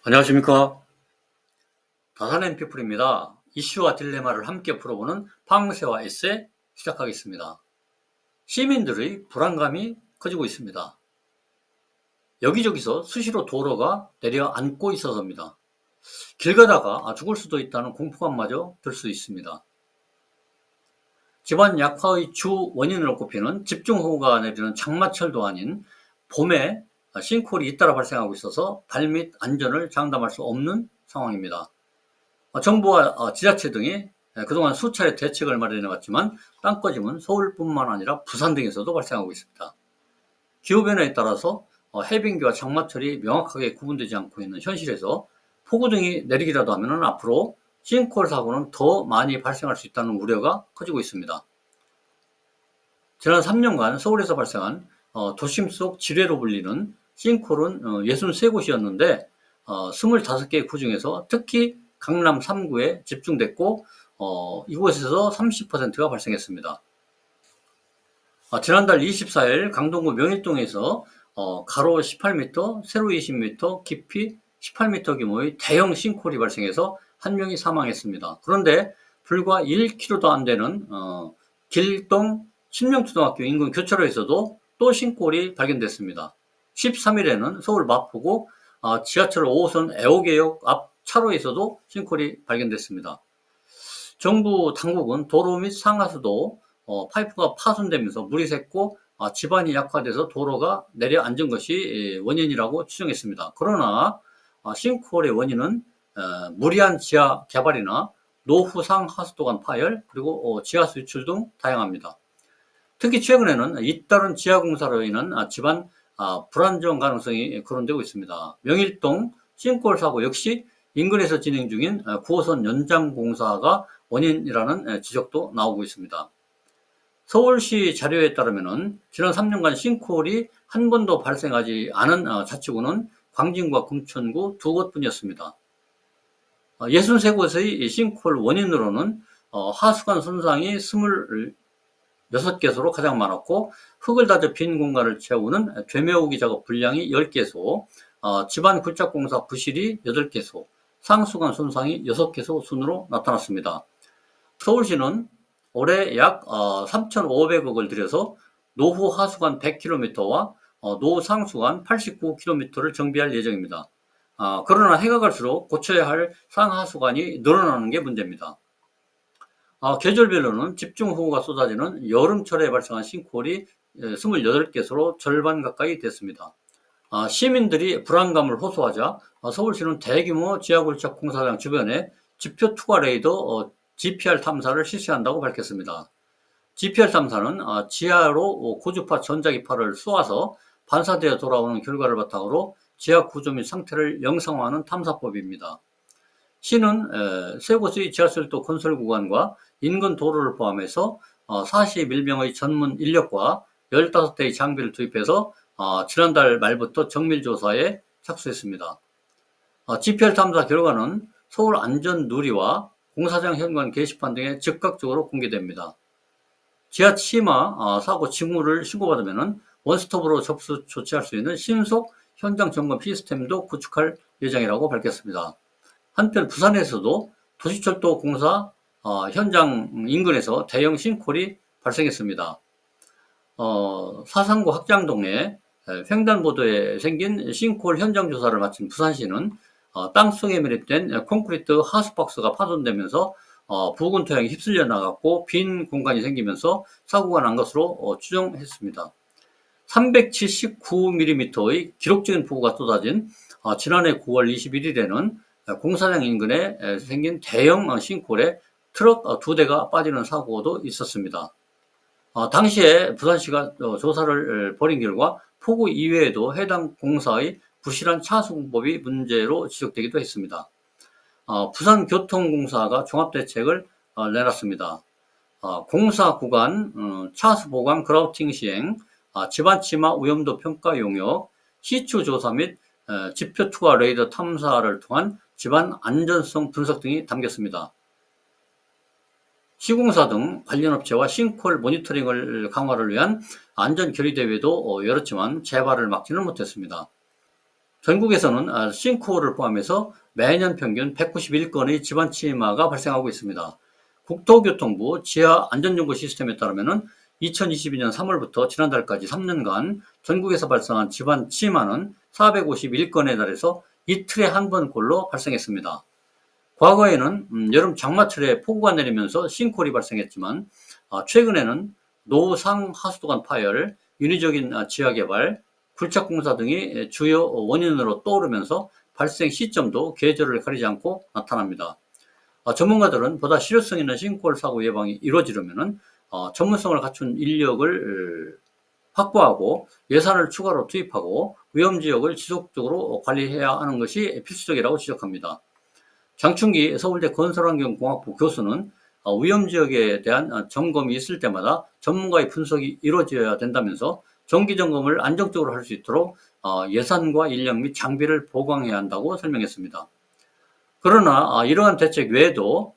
안녕하십니까. 다산앤 피플입니다. 이슈와 딜레마를 함께 풀어보는 판세와 에세 시작하겠습니다. 시민들의 불안감이 커지고 있습니다. 여기저기서 수시로 도로가 내려앉고 있어서입니다. 길 가다가 죽을 수도 있다는 공포감마저 들 수 있습니다. 집안 약화의 주 원인으로 꼽히는 집중호우가 내리는 장마철도 아닌 봄에 싱크홀이 잇따라 발생하고 있어서 발밑 안전을 장담할 수 없는 상황입니다. 정부와 지자체 등이 그동안 수차례 대책을 마련해왔지만 땅꺼짐은 서울뿐만 아니라 부산 등에서도 발생하고 있습니다. 기후변화에 따라서 해빙기와 장마철이 명확하게 구분되지 않고 있는 현실에서 폭우 등이 내리기라도 하면 앞으로 싱크홀 사고는 더 많이 발생할 수 있다는 우려가 커지고 있습니다. 지난 3년간 서울에서 발생한 도심 속 지뢰로 불리는 싱크홀은 63곳이었는데 25개 구 중에서 특히 강남 3구에 집중됐고 이곳에서 30%가 발생했습니다. 지난달 24일 강동구 명일동에서 가로 18m, 세로 20m, 깊이 18m 규모의 대형 싱크홀이 발생해서 한 명이 사망했습니다. 그런데 불과 1km도 안 되는 길동 신명초등학교 인근 교차로에서도 또 싱크홀이 발견됐습니다. 13일에는 서울 마포구 지하철 5호선 애호개역 앞 차로에서도 싱크홀이 발견됐습니다. 정부 당국은 도로 및 상하수도 파이프가 파손되면서 물이 샜고 지반이 약화돼서 도로가 내려앉은 것이 원인이라고 추정했습니다. 그러나 싱크홀의 원인은 무리한 지하 개발이나 노후 상하수도 간 파열, 그리고 지하수 유출 등 다양합니다. 특히 최근에는 잇따른 지하 공사로 인한 집안 불안정 가능성이 거론되고 있습니다. 명일동 싱크홀 사고 역시 인근에서 진행 중인 9호선 연장 공사가 원인이라는 지적도 나오고 있습니다. 서울시 자료에 따르면 지난 3년간 싱크홀이 한 번도 발생하지 않은 자치구는 광진구와 금천구 2곳뿐이었습니다. 63곳의 싱크홀 원인으로는 하수관 손상이 26개소로 가장 많았고, 흙을 다져 빈 공간을 채우는 되메우기 작업 분량이 10개소, 집안 굴착공사 부실이 8개소, 상수관 손상이 6개소 순으로 나타났습니다. 서울시는 올해 약 3,500억을 들여서 노후 하수관 100km와 노후 상수관 89km를 정비할 예정입니다. 그러나 해가 갈수록 고쳐야 할 상하수관이 늘어나는 게 문제입니다. 계절별로는 집중호우가 쏟아지는 여름철에 발생한 싱크홀이 28개소로 절반 가까이 됐습니다. 시민들이 불안감을 호소하자 서울시는 대규모 지하굴착 공사장 주변에 지표 투과 레이더 GPR 탐사를 실시한다고 밝혔습니다. GPR 탐사는 지하로 고주파 전자기파를 쏘아서 반사되어 돌아오는 결과를 바탕으로 지하 구조 및 상태를 영상화하는 탐사법입니다. 시는 세 곳의 지하철도 건설 구간과 인근 도로를 포함해서 41명의 전문 인력과 15대의 장비를 투입해서 지난달 말부터 정밀조사에 착수했습니다. GPR 탐사 결과는 서울 안전누리와 공사장 현관 게시판 등에 즉각적으로 공개됩니다. 지하 치마 사고 징후를 신고받으면 원스톱으로 접수 조치할 수 있는 신속 현장 점검 시스템도 구축할 예정이라고 밝혔습니다. 한편 부산에서도 도시철도 공사 현장 인근에서 대형 싱크홀이 발생했습니다. 사상구 확장동에 횡단보도에 생긴 싱크홀 현장 조사를 마친 부산시는 땅속에 밀입된 콘크리트 하수박스가 파손되면서 부근 토양이 휩쓸려 나갔고 빈 공간이 생기면서 사고가 난 것으로 추정했습니다. 379mm의 기록적인 폭우가 쏟아진 지난해 9월 21일에는 공사장 인근에 생긴 대형 싱크홀에 트럭 2대가 빠지는 사고도 있었습니다. 당시에 부산시가 조사를 벌인 결과 폭우 이외에도 해당 공사의 부실한 차수공법이 문제로 지적되기도 했습니다. 부산교통공사가 종합대책을 내놨습니다. 공사 구간 차수 보강 그라우팅 시행, 집안 치마 위험도 평가 용역, 시추 조사 및 지표 투하 레이더 탐사를 통한 집안 안전성 분석 등이 담겼습니다. 시공사 등 관련 업체와 싱크홀 모니터링을 강화를 위한 안전 결의 대회도 열었지만 재발을 막지는 못했습니다. 전국에서는 싱크홀을 포함해서 매년 평균 191건의 집안 침하가 발생하고 있습니다. 국토교통부 지하안전정보 시스템에 따르면 2022년 3월부터 지난달까지 3년간 전국에서 발생한 집안 침하는 451건에 달해서 이틀에 한 번꼴로 발생했습니다. 과거에는 여름 장마철에 폭우가 내리면서 싱크홀이 발생했지만 최근에는 노상 하수도관 파열, 인위적인 지하개발, 굴착공사 등이 주요 원인으로 떠오르면서 발생 시점도 계절을 가리지 않고 나타납니다. 전문가들은 보다 실효성 있는 싱크홀 사고 예방이 이루어지려면 전문성을 갖춘 인력을 확보하고 예산을 추가로 투입하고 위험지역을 지속적으로 관리해야 하는 것이 필수적이라고 지적합니다. 장충기 서울대 건설환경공학부 교수는 위험지역에 대한 점검이 있을 때마다 전문가의 분석이 이루어져야 된다면서 정기점검을 안정적으로 할 수 있도록 예산과 인력 및 장비를 보강해야 한다고 설명했습니다. 그러나 이러한 대책 외에도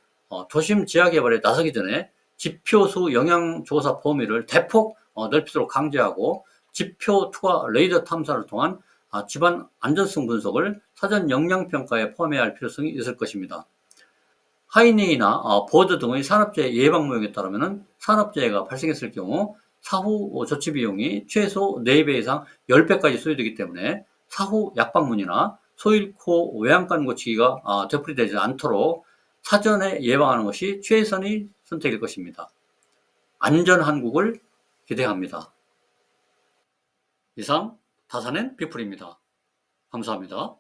도심 지하개발에 나서기 전에 지표수 영향조사 범위를 대폭 넓히도록 강제하고 지표 투하 레이더 탐사를 통한 집안 안전성 분석을 사전 영향평가에 포함해야 할 필요성이 있을 것입니다. 하이네이나 보드 등의 산업재해 예방 모형에 따르면 산업재해가 발생했을 경우 사후 조치 비용이 최소 4배 이상 10배까지 소요되기 때문에 사후 약방문이나 소 잃고 외양간 고치기가 되풀이되지 않도록 사전에 예방하는 것이 최선의 선택일 것입니다. 안전한국을 기대합니다. 이상 다산앤 비플입니다. 감사합니다.